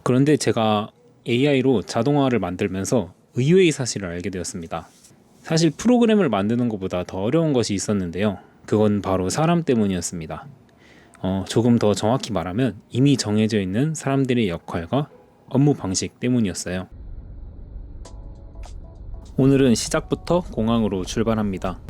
그런데 제가 AI로 자동화를 만들면서 의외의 사실을 알게 되었습니다. 사실 프로그램을 만드는 것보다 더 어려운 것이 있었는데요. 그건 바로 사람 때문이었습니다. 조금 더 정확히 말하면 이미 정해져 있는 사람들의 역할과 업무 방식 때문이었어요. 오늘은 시작부터 공항으로 출발합니다.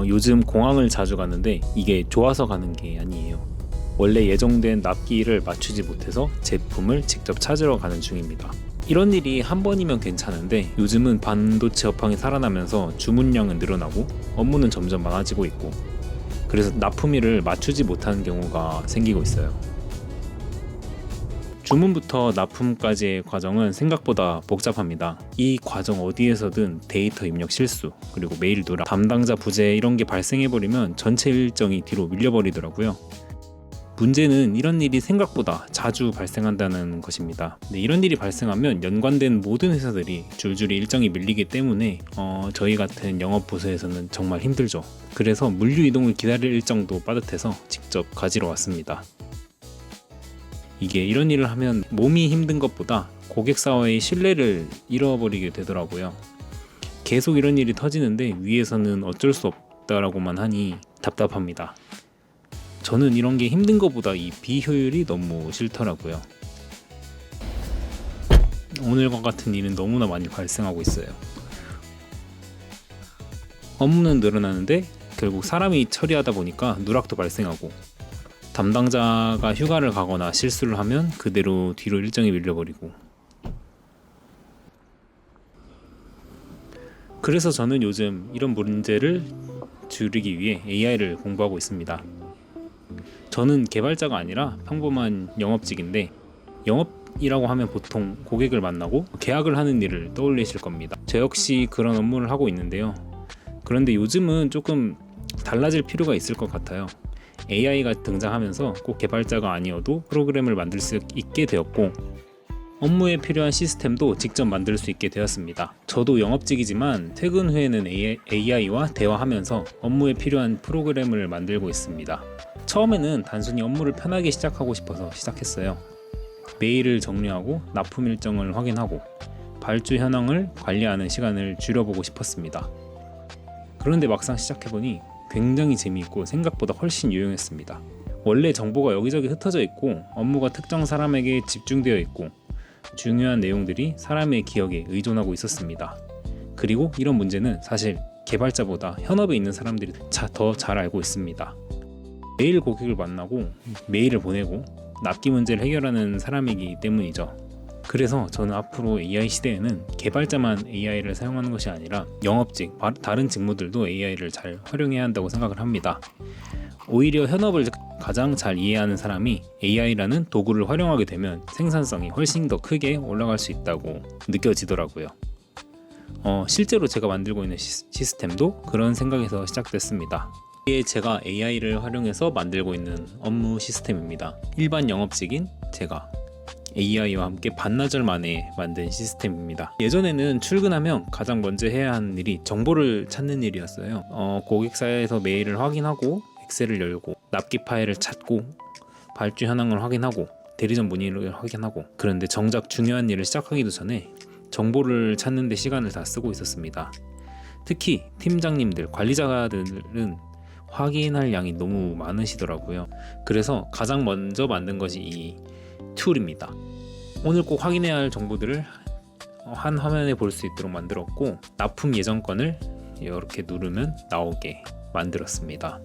요즘 공항을 자주 가는데 이게 좋아서 가는 게 아니에요. 원래 예정된 납기일을 맞추지 못해서 제품을 직접 찾으러 가는 중입니다. 이런 일이 한 번이면 괜찮은데 요즘은 반도체 업황이 살아나면서 주문량은 늘어나고 업무는 점점 많아지고 있고, 그래서 납품일을 맞추지 못하는 경우가 생기고 있어요. 주문부터 납품까지의 과정은 생각보다 복잡합니다. 이 과정 어디에서든 데이터 입력 실수, 그리고 메일 누락, 담당자 부재 이런 게 발생해버리면 전체 일정이 뒤로 밀려버리더라고요. 문제는 이런 일이 생각보다 자주 발생한다는 것입니다. 이런 일이 발생하면 연관된 모든 회사들이 줄줄이 일정이 밀리기 때문에 저희 같은 영업 부서에서는 정말 힘들죠. 그래서 물류 이동을 기다릴 일정도 빠듯해서 직접 가지러 왔습니다. 이게 이런 일을 하면 몸이 힘든 것보다 고객사와의 신뢰를 잃어버리게 되더라고요. 계속 이런 일이 터지는데 위에서는 어쩔 수 없다라고만 하니 답답합니다. 저는 이런 게 힘든 것보다 이 비효율이 너무 싫더라고요. 오늘과 같은 일은 너무나 많이 발생하고 있어요. 업무는 늘어나는데 결국 사람이 처리하다 보니까 누락도 발생하고, 담당자가 휴가를 가거나 실수를 하면 그대로 뒤로 일정이 밀려버리고. 그래서 저는 요즘 이런 문제를 줄이기 위해 AI를 공부하고 있습니다. 저는 개발자가 아니라 평범한 영업직인데, 영업이라고 하면 보통 고객을 만나고 계약을 하는 일을 떠올리실 겁니다. 저 역시 그런 업무를 하고 있는데요. 그런데 요즘은 조금 달라질 필요가 있을 것 같아요. AI가 등장하면서 꼭 개발자가 아니어도 프로그램을 만들 수 있게 되었고, 업무에 필요한 시스템도 직접 만들 수 있게 되었습니다. 저도 영업직이지만 퇴근 후에는 AI와 대화하면서 업무에 필요한 프로그램을 만들고 있습니다. 처음에는 단순히 업무를 편하게 시작하고 싶어서 시작했어요. 메일을 정리하고 납품 일정을 확인하고 발주 현황을 관리하는 시간을 줄여보고 싶었습니다. 그런데 막상 시작해보니 굉장히 재미있고 생각보다 훨씬 유용했습니다. 원래 정보가 여기저기 흩어져 있고 업무가 특정 사람에게 집중되어 있고 중요한 내용들이 사람의 기억에 의존하고 있었습니다. 그리고 이런 문제는 사실 개발자보다 현업에 있는 사람들이 더 잘 알고 있습니다. 매일 고객을 만나고 메일을 보내고 납기 문제를 해결하는 사람이기 때문이죠. 그래서 저는 앞으로 AI 시대에는 개발자만 AI를 사용하는 것이 아니라 영업직, 다른 직무들도 AI를 잘 활용해야 한다고 생각을 합니다. 오히려 현업을 가장 잘 이해하는 사람이 AI라는 도구를 활용하게 되면 생산성이 훨씬 더 크게 올라갈 수 있다고 느껴지더라고요. 실제로 제가 만들고 있는 시스템도 그런 생각에서 시작됐습니다. 이게 제가 AI를 활용해서 만들고 있는 업무 시스템입니다. 일반 영업직인 제가 AI와 함께 반나절 만에 만든 시스템입니다. 예전에는 출근하면 가장 먼저 해야 하는 일이 정보를 찾는 일이었어요. 고객사에서 메일을 확인하고 엑셀을 열고 납기 파일을 찾고 발주 현황을 확인하고 대리점 문의를 확인하고, 그런데 정작 중요한 일을 시작하기도 전에 정보를 찾는 데 시간을 다 쓰고 있었습니다. 특히 팀장님들, 관리자들은 확인할 양이 너무 많으시더라고요. 그래서 가장 먼저 만든 것이 이 툴입니다. 오늘 꼭 확인해야 할 정보들을 한 화면에 볼 수 있도록 만들었고, 납품 예정권을 이렇게 누르면 나오게 만들었습니다.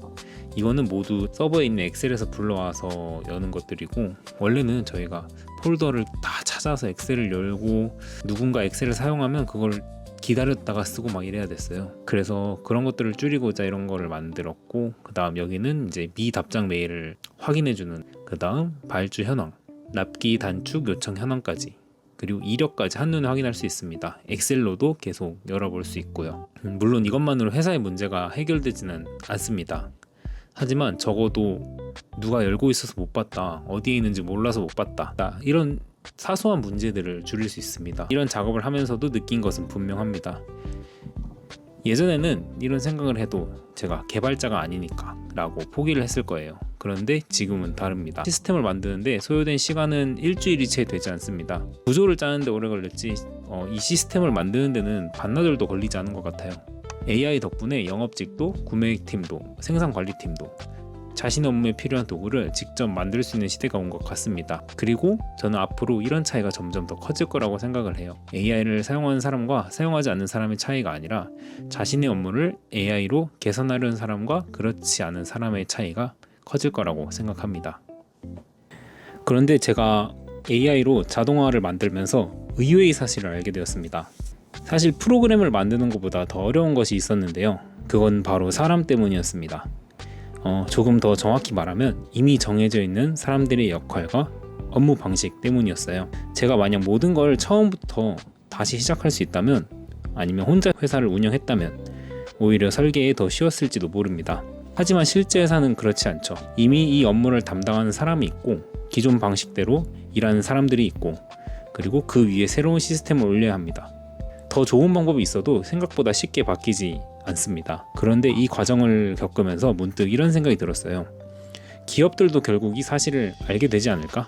이거는 모두 서버에 있는 엑셀에서 불러와서 여는 것들이고, 원래는 저희가 폴더를 다 찾아서 엑셀을 열고 누군가 엑셀을 사용하면 그걸 기다렸다가 쓰고 막 이래야 됐어요. 그래서 그런 것들을 줄이고자 이런 거를 만들었고, 그 다음 여기는 이제 미답장 메일을 확인해주는, 그 다음 발주 현황, 납기 단축 요청 현황까지, 그리고 이력까지 한눈에 확인할 수 있습니다. 엑셀로도 계속 열어볼 수 있고요. 물론 이것만으로 회사의 문제가 해결되지는 않습니다. 하지만 적어도 누가 열고 있어서 못 봤다, 어디에 있는지 몰라서 못 봤다, 이런 사소한 문제들을 줄일 수 있습니다. 이런 작업을 하면서도 느낀 것은 분명합니다. 예전에는 이런 생각을 해도 제가 개발자가 아니니까 라고 포기를 했을 거예요. 그런데 지금은 다릅니다. 시스템을 만드는데 소요된 시간은 일주일이 채 되지 않습니다. 구조를 짜는데 오래 걸렸지 이 시스템을 만드는 데는 반나절도 걸리지 않은 것 같아요. AI 덕분에 영업직도 구매팀도 생산관리팀도 자신의 업무에 필요한 도구를 직접 만들 수 있는 시대가 온 것 같습니다. 그리고 저는 앞으로 이런 차이가 점점 더 커질 거라고 생각을 해요. AI를 사용하는 사람과 사용하지 않는 사람의 차이가 아니라 자신의 업무를 AI로 개선하려는 사람과 그렇지 않은 사람의 차이가 커질 거라고 생각합니다. 그런데 제가 AI로 자동화를 만들면서 의외의 사실을 알게 되었습니다. 사실 프로그램을 만드는 것보다 더 어려운 것이 있었는데요. 그건 바로 사람 때문이었습니다. 조금 더 정확히 말하면 이미 정해져 있는 사람들의 역할과 업무 방식 때문이었어요. 제가 만약 모든 걸 처음부터 다시 시작할 수 있다면, 아니면 혼자 회사를 운영했다면 오히려 설계에 더 쉬웠을지도 모릅니다. 하지만 실제 회사는 그렇지 않죠. 이미 이 업무를 담당하는 사람이 있고 기존 방식대로 일하는 사람들이 있고, 그리고 그 위에 새로운 시스템을 올려야 합니다. 더 좋은 방법이 있어도 생각보다 쉽게 바뀌지 않습니다. 그런데 이 과정을 겪으면서 문득 이런 생각이 들었어요. 기업들도 결국 이 사실을 알게 되지 않을까?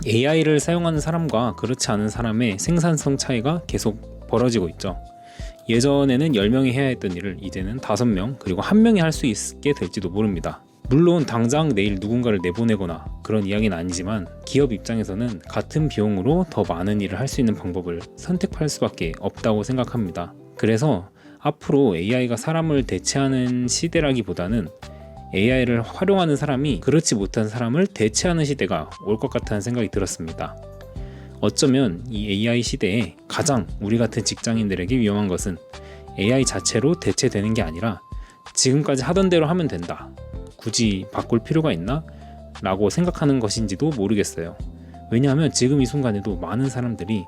AI를 사용하는 사람과 그렇지 않은 사람의 생산성 차이가 계속 벌어지고 있죠. 예전에는 10명이 해야 했던 일을 이제는 5명, 그리고 1명이 할 수 있게 될지도 모릅니다. 물론 당장 내일 누군가를 내보내거나 그런 이야기는 아니지만 기업 입장에서는 같은 비용으로 더 많은 일을 할 수 있는 방법을 선택할 수밖에 없다고 생각합니다. 그래서 앞으로 AI가 사람을 대체하는 시대라기보다는 AI를 활용하는 사람이 그렇지 못한 사람을 대체하는 시대가 올 것 같다는 생각이 들었습니다. 어쩌면 이 AI 시대에 가장 우리 같은 직장인들에게 위험한 것은 AI 자체로 대체되는 게 아니라 지금까지 하던 대로 하면 된다, 굳이 바꿀 필요가 있나? 라고 생각하는 것인지도 모르겠어요. 왜냐하면 지금 이 순간에도 많은 사람들이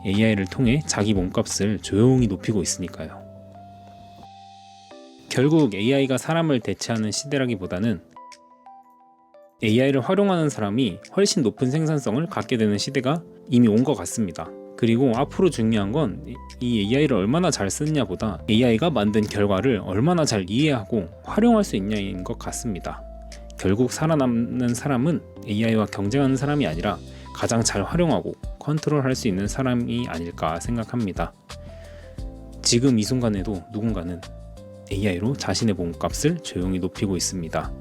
AI를 통해 자기 몸값을 조용히 높이고 있으니까요. 결국 AI가 사람을 대체하는 시대라기보다는 AI를 활용하는 사람이 훨씬 높은 생산성을 갖게 되는 시대가 이미 온 것 같습니다. 그리고 앞으로 중요한 건 이 AI를 얼마나 잘 쓰느냐 보다 AI가 만든 결과를 얼마나 잘 이해하고 활용할 수 있냐인 것 같습니다. 결국 살아남는 사람은 AI와 경쟁하는 사람이 아니라 가장 잘 활용하고 컨트롤할 수 있는 사람이 아닐까 생각합니다. 지금 이 순간에도 누군가는 AI로 자신의 몸값을 조용히 높이고 있습니다.